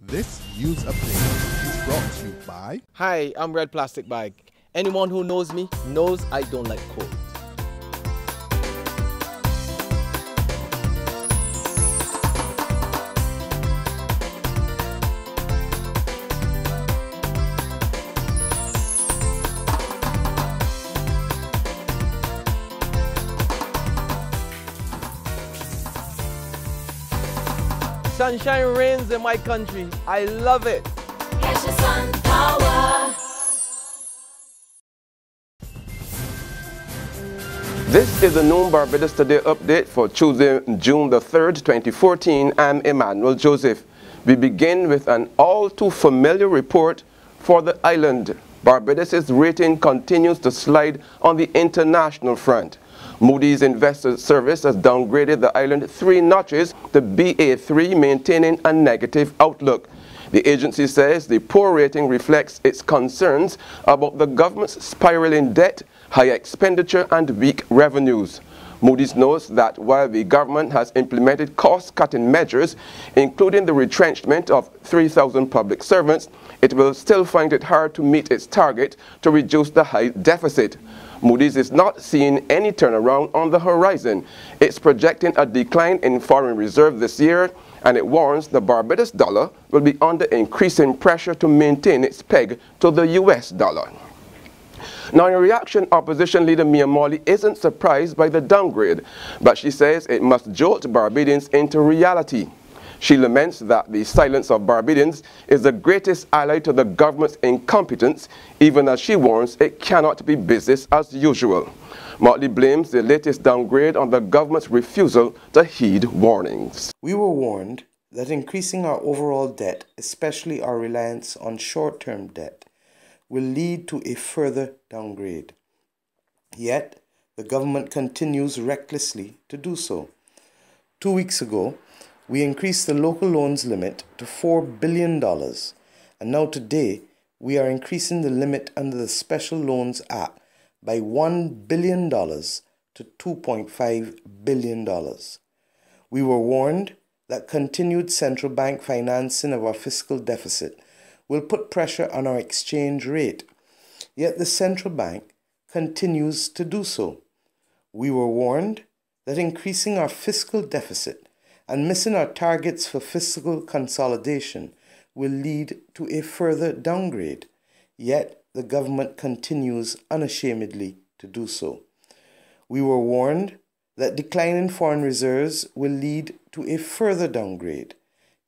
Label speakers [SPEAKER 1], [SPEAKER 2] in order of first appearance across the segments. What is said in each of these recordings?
[SPEAKER 1] This news update is brought to you by...
[SPEAKER 2] Hi, I'm Red Plastic Bag. Anyone who knows me knows I don't like cold. Sunshine reigns in my country. I love it.
[SPEAKER 3] Catch the sun power.
[SPEAKER 4] This is the Noon Barbados Today update for Tuesday, June the 3rd, 2014. I'm Emmanuel Joseph. We begin with an all too familiar report for the island. Barbados' rating continues to slide on the international front. Moody's Investor Service has downgraded the island 3 notches to Ba3, maintaining a negative outlook. The agency says the poor rating reflects its concerns about the government's spiraling debt, high expenditure and weak revenues. Moody's notes that while the government has implemented cost-cutting measures, including the retrenchment of 3,000 public servants, it will still find it hard to meet its target to reduce the high deficit. Moody's is not seeing any turnaround on the horizon. It's projecting a decline in foreign reserve this year, and it warns the Barbados dollar will be under increasing pressure to maintain its peg to the US dollar. Now, in reaction, opposition leader Mia Morley isn't surprised by the downgrade, but she says it must jolt Barbadians into reality. She laments that the silence of Barbadians is the greatest ally to the government's incompetence, even as she warns it cannot be business as usual. Morley blames the latest downgrade on the government's refusal to heed warnings.
[SPEAKER 5] We were warned that increasing our overall debt, especially our reliance on short-term debt, will lead to a further downgrade. Yet, the government continues recklessly to do so. 2 weeks ago, we increased the local loans limit to $4 billion, and now today we are increasing the limit under the Special Loans Act by $1 billion to $2.5 billion. We were warned that continued central bank financing of our fiscal deficit will put pressure on our exchange rate, yet the central bank continues to do so. We were warned that increasing our fiscal deficit and missing our targets for fiscal consolidation will lead to a further downgrade, yet the government continues unashamedly to do so. We were warned that declining foreign reserves will lead to a further downgrade,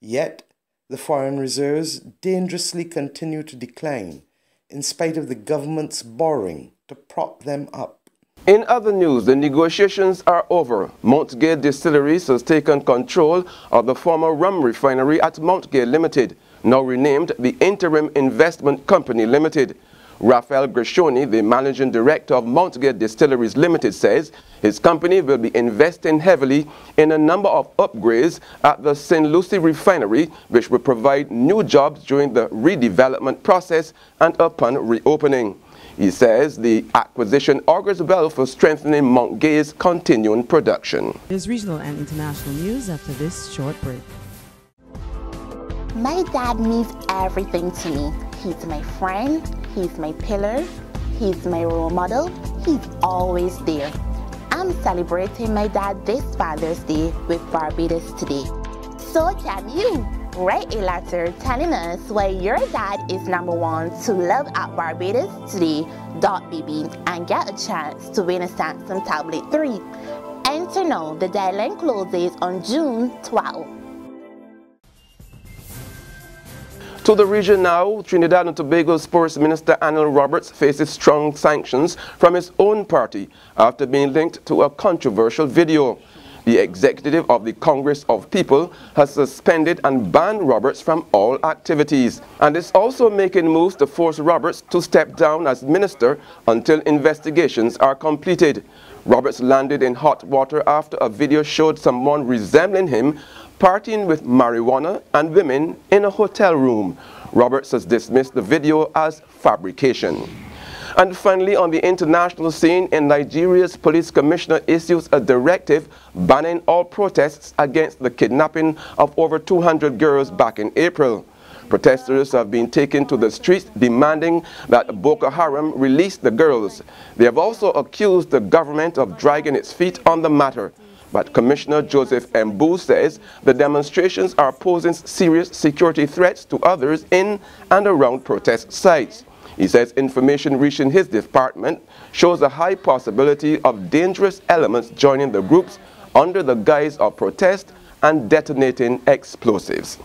[SPEAKER 5] yet the foreign reserves dangerously continue to decline in spite of the government's borrowing to prop them up.
[SPEAKER 4] In other news, the negotiations are over. Mount Gay Distilleries has taken control of the former rum refinery at Mount Gay Limited, now renamed the Interim Investment Company Limited. Rafael Grishoni, the managing director of Mount Gay Distilleries Limited, says his company will be investing heavily in a number of upgrades at the St. Lucie refinery, which will provide new jobs during the redevelopment process and upon reopening. He says the acquisition augurs well for strengthening Mount Gay's continuing production.
[SPEAKER 6] There's regional and international news after this short break.
[SPEAKER 7] My dad means everything to me. He's my friend, he's my pillar, he's my role model, he's always there. I'm celebrating my dad this Father's Day with Barbados Today. So can you? Write a letter telling us why your dad is #1 to love at Barbados Today.bb and get a chance to win a Samsung Tablet 3. Enter now. The deadline closes on June 12.
[SPEAKER 4] To the region now, Trinidad and Tobago Sports Minister Anil Roberts faces strong sanctions from his own party after being linked to a controversial video. The executive of the Congress of People has suspended and banned Roberts from all activities and is also making moves to force Roberts to step down as minister until investigations are completed. Roberts landed in hot water after a video showed someone resembling him partying with marijuana and women in a hotel room. Roberts has dismissed the video as fabrication. And finally, on the international scene, in Nigeria's police commissioner issues a directive banning all protests against the kidnapping of over 200 girls back in April. Protesters have been taken to the streets demanding that Boko Haram release the girls. They have also accused the government of dragging its feet on the matter. But Commissioner Joseph Mbu says the demonstrations are posing serious security threats to others in and around protest sites. He says information reaching his department shows a high possibility of dangerous elements joining the groups under the guise of protest and detonating explosives.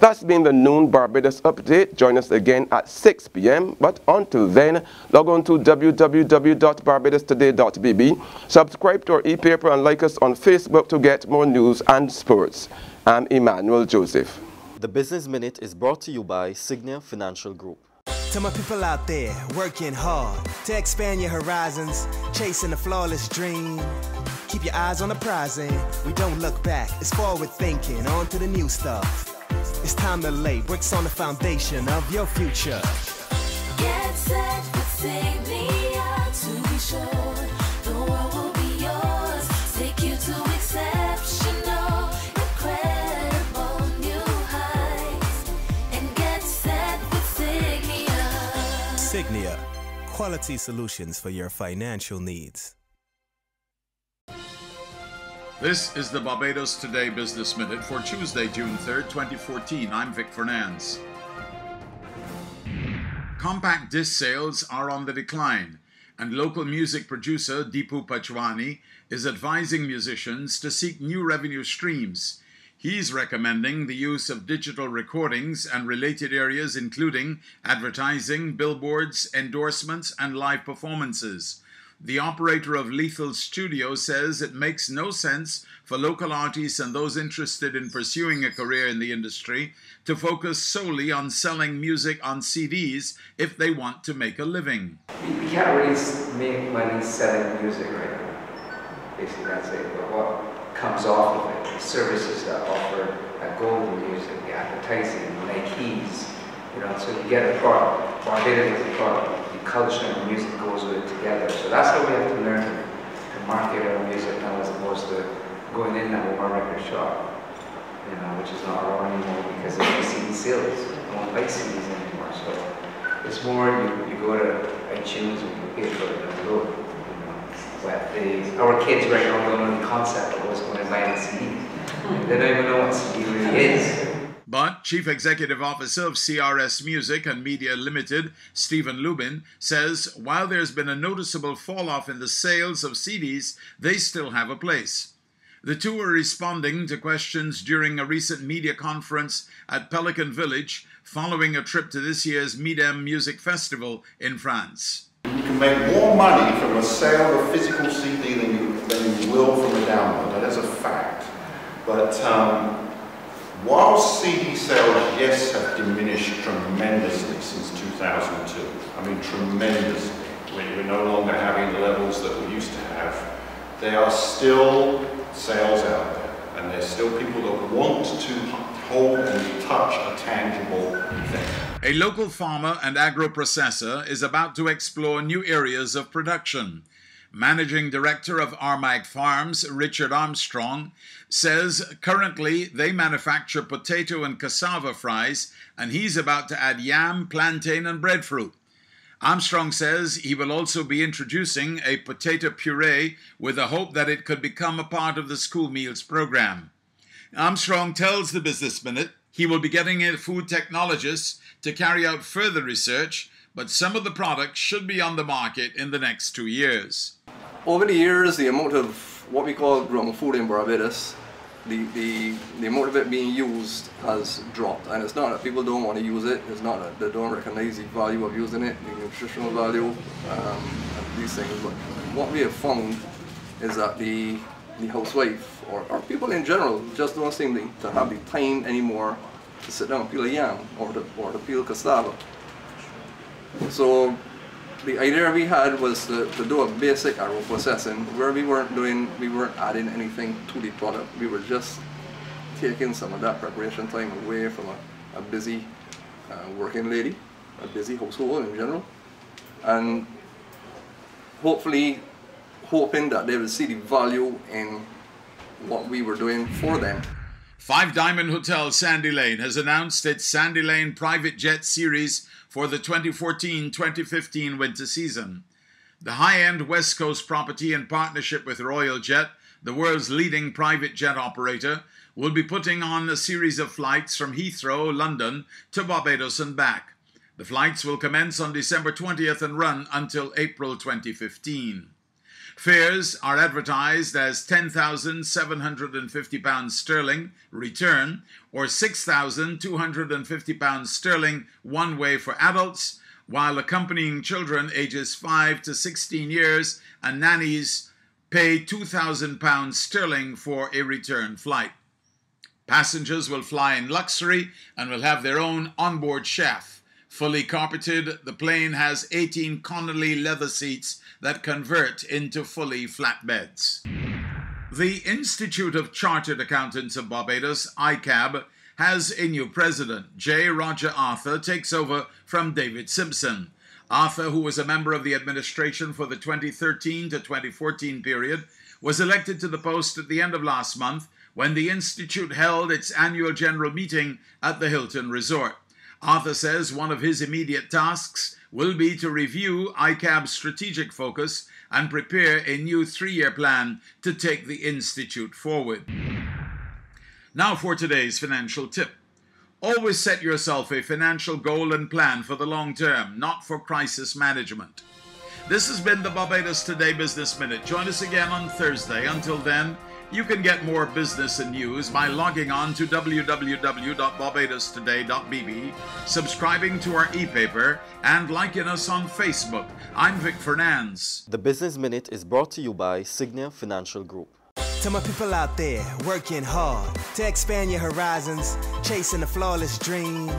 [SPEAKER 4] That's been the Noon Barbados Update. Join us again at 6 p.m. But until then, log on to www.barbadostoday.bb, subscribe to our e-paper and like us on Facebook to get more news and sports. I'm Emmanuel Joseph.
[SPEAKER 8] The Business Minute is brought to you by Signia Financial Group.
[SPEAKER 9] To my people out there working hard to expand your horizons, chasing a flawless dream. Keep your eyes on the prize and we don't look back. It's forward thinking, on to the new stuff. It's time to lay bricks on the foundation of your future.
[SPEAKER 3] Get set with Signia to be sure the world will be yours. Take you to exceptional, incredible new heights. And get set with Signia.
[SPEAKER 9] Signia, quality solutions for your financial needs.
[SPEAKER 10] This is the Barbados Today Business Minute for Tuesday, June 3rd, 2014. I'm Vic Fernandes. Compact disc sales are on the decline, and local music producer Deepu Pachwani is advising musicians to seek new revenue streams. He's recommending the use of digital recordings and related areas including advertising, billboards, endorsements, and live performances. The operator of Lethal Studio says it makes no sense for local artists and those interested in pursuing a career in the industry to focus solely on selling music on CDs if they want to make a living.
[SPEAKER 11] You can't really make money selling music right now. Basically that's it. But what comes off of it, the services that are offered at Golden Music, the advertising, Nikes, you know, so you get a product. Barbados is a product. Culture and music goes with it together. So that's how we have to learn to market our music now as opposed to going in now with our record shop, you know, which is not our anymore because of the CD sales. No one buys CDs anymore. So it's more you go to iTunes and you pay for it and go. You know. But our kids right now don't know the concept of what's going to buy a CD. They don't even know what CD really is.
[SPEAKER 10] But Chief Executive Officer of CRS Music and Media Limited, Stephen Lubin, says while there's been a noticeable fall-off in the sales of CDs, they still have a place. The two are responding to questions during a recent media conference at Pelican Village following a trip to this year's Midem Music Festival in France.
[SPEAKER 12] You can make more money from a sale of a physical CD than you will from a download. That is a fact. But while CD sales, yes, have diminished tremendously since 2002, I mean tremendously, we're no longer having the levels that we used to have, there are still sales out there, and there's still people that want to hold and touch a tangible thing.
[SPEAKER 10] A local farmer and agro-processor is about to explore new areas of production. Managing Director of Armagh Farms, Richard Armstrong, says currently they manufacture potato and cassava fries, and he's about to add yam, plantain, and breadfruit. Armstrong says he will also be introducing a potato puree with the hope that it could become a part of the school meals program. Armstrong tells the Business Minute he will be getting a food technologist to carry out further research, but some of the products should be on the market in the next 2 years.
[SPEAKER 13] Over the years, the amount of what we call ground food in Barbados, the amount of it being used has dropped. And it's not that people don't want to use it, it's not that they don't recognize the value of using it, the nutritional value, and these things. But what we have found is that the housewife, or people in general, just don't seem to have the time anymore to sit down and peel a yam or to peel cassava. So the idea we had was to do a basic agro processing where we weren't adding anything to the product. We were just taking some of that preparation time away from a busy working lady, a busy household in general, and hopefully hoping that they will see the value in what we were doing for them.
[SPEAKER 10] Five Diamond Hotel Sandy Lane has announced its Sandy Lane Private Jet Series for the 2014-2015 winter season. The high-end West Coast property, in partnership with Royal Jet, the world's leading private jet operator, will be putting on a series of flights from Heathrow, London, to Barbados and back. The flights will commence on December 20th and run until April 2015. Fares are advertised as £10,750 sterling return or £6,250 sterling one way for adults, while accompanying children ages 5 to 16 years and nannies pay £2,000 sterling for a return flight. Passengers will fly in luxury and will have their own onboard chef. Fully carpeted, the plane has 18 Connolly leather seats that convert into fully flat beds. The Institute of Chartered Accountants of Barbados, ICAB, has a new president. J. Roger Arthur takes over from David Simpson. Arthur, who was a member of the administration for the 2013 to 2014 period, was elected to the post at the end of last month when the Institute held its annual general meeting at the Hilton Resort. Arthur says one of his immediate tasks will be to review ICAB's strategic focus and prepare a new 3-year plan to take the Institute forward. Now for today's financial tip. Always set yourself a financial goal and plan for the long term, not for crisis management. This has been the Barbados Today Business Minute. Join us again on Thursday. Until then, you can get more business and news by logging on to www.barbadostoday.bb, subscribing to our e-paper, and liking us on Facebook. I'm Vic Fernandes.
[SPEAKER 8] The Business Minute is brought to you by Signia Financial Group.
[SPEAKER 9] To my people out there working hard to expand your horizons, chasing a flawless dream.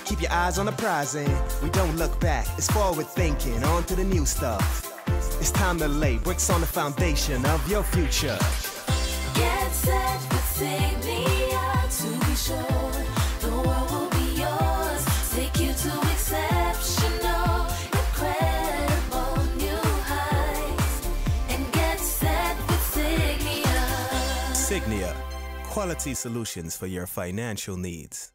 [SPEAKER 9] Keep your eyes on the prize and we don't look back. It's forward thinking, on to the new stuff. It's time to lay bricks on the foundation of your future.
[SPEAKER 3] Get set with Signia to be sure the world will be yours. Take you to exceptional, incredible new heights. And get set with Signia.
[SPEAKER 9] Signia, quality solutions for your financial needs.